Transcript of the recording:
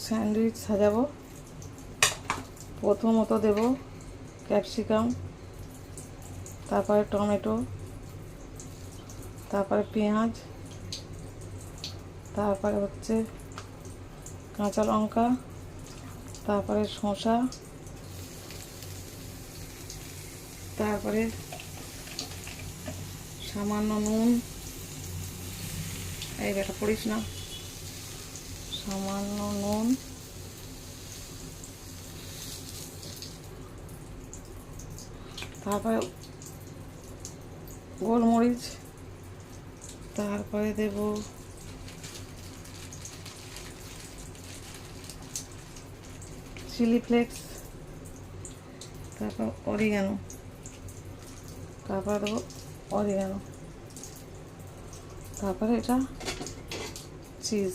Sandwich সাজাবো। প্রথমত দেব capsicum, তারপরে টমেটো, তারপরে পেঁয়াজ, তারপরে হচ্ছে কাঁচা লঙ্কা, তারপরে শসা, তারপরে সামান্য নুন, এই বেটা পড়িস না, সামান্য নুন, তারপরে গোলমরিচ, তারপরে দেব চিলি ফ্লেক্স, তারপর অরিগানো, তারপরে দেবো অরিগানো, তারপরে এটা চিজ।